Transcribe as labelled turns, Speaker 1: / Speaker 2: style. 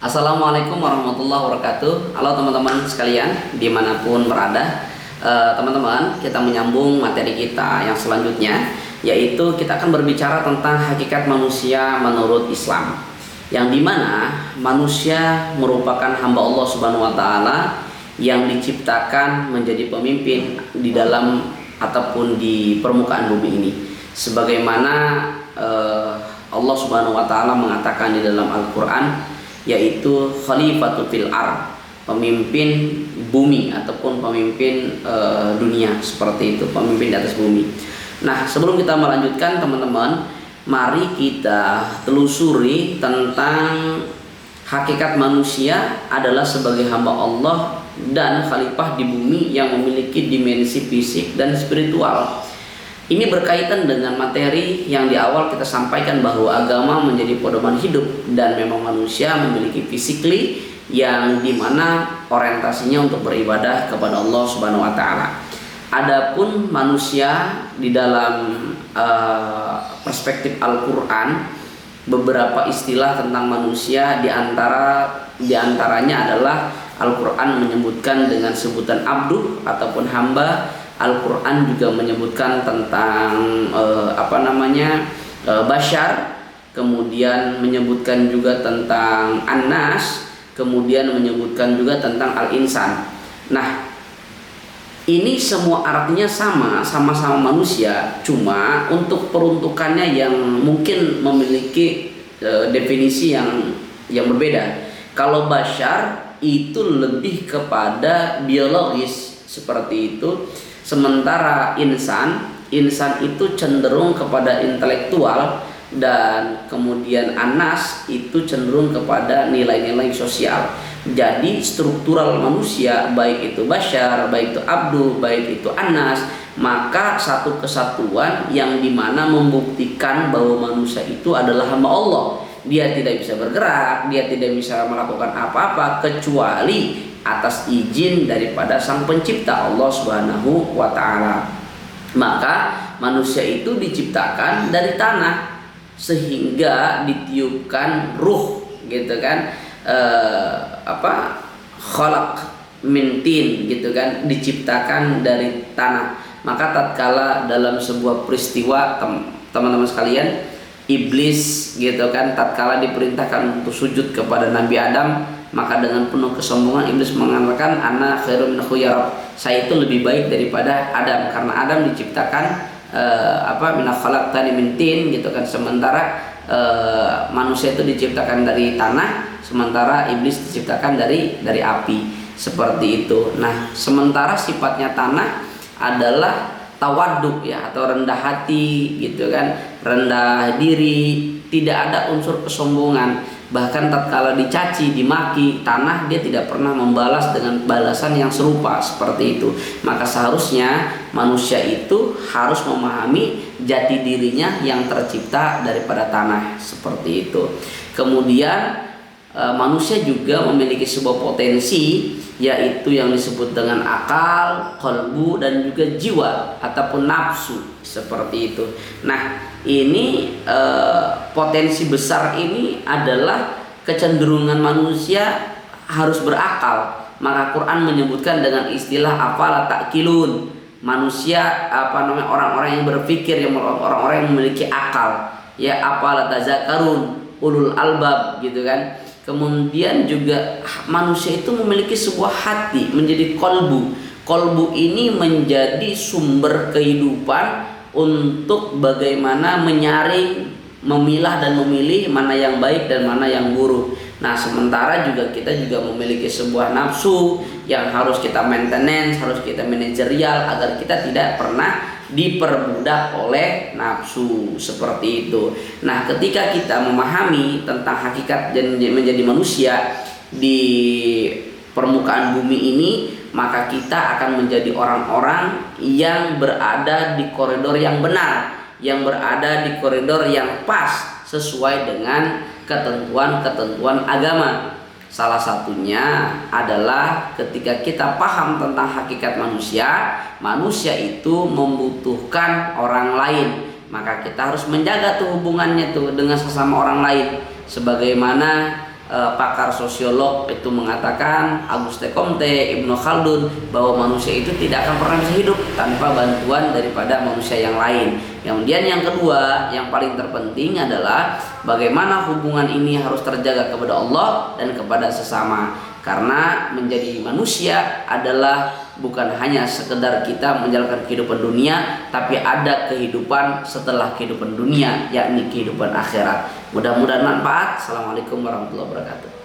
Speaker 1: Assalamualaikum warahmatullahi wabarakatuh. Halo teman-teman sekalian, dimanapun berada. Teman-teman, kita menyambung materi kita yang selanjutnya, yaitu kita akan berbicara tentang hakikat manusia menurut Islam, yang dimana manusia merupakan hamba Allah Subhanahu wa Ta'ala yang diciptakan menjadi pemimpin di dalam ataupun di permukaan bumi ini, sebagaimana Allah Subhanahu wa Ta'ala mengatakan di dalam Al-Quran, yaitu khalifatul fil ard, pemimpin bumi ataupun pemimpin dunia, seperti itu, pemimpin di atas bumi. Nah, sebelum kita melanjutkan teman-teman, mari kita telusuri tentang hakikat manusia adalah sebagai hamba Allah dan khalifah di bumi yang memiliki dimensi fisik dan spiritual. Ini berkaitan dengan materi yang di awal kita sampaikan, bahwa agama menjadi pedoman hidup dan memang manusia memiliki physically yang dimana orientasinya untuk beribadah kepada Allah Subhanahu wa Ta'ala. Adapun manusia di dalam perspektif Al-Quran, beberapa istilah tentang manusia diantaranya adalah Al-Quran menyebutkan dengan sebutan abdu ataupun hamba. Al-Quran juga menyebutkan tentang bashar, kemudian menyebutkan juga tentang an-nas, kemudian menyebutkan juga tentang al-insan. Nah, ini semua artinya sama-sama manusia, cuma untuk peruntukannya yang mungkin memiliki definisi yang berbeda. Kalau bashar itu lebih kepada biologis seperti itu, sementara insan itu cenderung kepada intelektual, dan kemudian anas itu cenderung kepada nilai-nilai sosial. Jadi struktural manusia, baik itu bashar, baik itu abdu, baik itu anas, maka satu kesatuan yang dimana membuktikan bahwa manusia itu adalah hamba Allah. Dia tidak bisa bergerak, dia tidak bisa melakukan apa-apa kecuali atas izin daripada Sang Pencipta, Allah Subhanahu wa Ta'ala. Maka manusia itu diciptakan dari tanah sehingga ditiupkan ruh, gitu kan, khalaq min tin, gitu kan, diciptakan dari tanah. Maka tatkala dalam sebuah peristiwa, teman-teman sekalian, iblis, gitu kan, tatkala diperintahkan untuk sujud kepada Nabi Adam, maka dengan penuh kesombongan iblis mengatakan, ana khairum minhu ya Rabb, saya itu lebih baik daripada Adam, karena Adam diciptakan minna khalaqtani min tin, gitu kan, sementara manusia itu diciptakan dari tanah, sementara iblis diciptakan dari api, seperti itu. Nah, sementara sifatnya tanah adalah tawaduk, ya, atau rendah hati, gitu kan, rendah diri, tidak ada unsur kesombongan. Bahkan tatkala dicaci, dimaki, tanah dia tidak pernah membalas dengan balasan yang serupa, seperti itu. Maka seharusnya manusia itu harus memahami jati dirinya yang tercipta daripada tanah, seperti itu. Kemudian manusia juga memiliki sebuah potensi, yaitu yang disebut dengan akal, qalbu, dan juga jiwa ataupun nafsu, seperti itu. Nah, ini potensi besar ini adalah kecenderungan manusia harus berakal. Maka Quran menyebutkan dengan istilah afala ta'qilun, manusia orang-orang yang berpikir, orang-orang yang memiliki akal, ya, afala tazakkarun ulul albab, gitu kan. Kemudian juga manusia itu memiliki sebuah hati, menjadi kolbu. Kolbu ini menjadi sumber kehidupan untuk bagaimana menyaring, memilah dan memilih mana yang baik dan mana yang buruk. Nah, sementara juga kita juga memiliki sebuah nafsu yang harus kita maintenance, harus kita manajerial, agar kita tidak pernah diperbudak oleh nafsu, seperti itu. Nah, ketika kita memahami tentang hakikat menjadi manusia di permukaan bumi ini, maka kita akan menjadi orang-orang yang berada di koridor yang benar, yang berada di koridor yang pas sesuai dengan ketentuan-ketentuan agama. Salah satunya adalah ketika kita paham tentang hakikat manusia itu membutuhkan orang lain, maka kita harus menjaga tuh hubungannya tuh dengan sesama orang lain, sebagaimana pakar sosiolog itu mengatakan, Auguste Comte, Ibnu Khaldun, bahwa manusia itu tidak akan pernah bisa hidup tanpa bantuan daripada manusia yang lain. Kemudian yang kedua, yang paling terpenting adalah bagaimana hubungan ini harus terjaga kepada Allah dan kepada sesama. Karena menjadi manusia adalah bukan hanya sekedar kita menjalankan kehidupan dunia, tapi ada kehidupan setelah kehidupan dunia, yakni kehidupan akhirat. Mudah-mudahan manfaat. Assalamualaikum warahmatullahi wabarakatuh.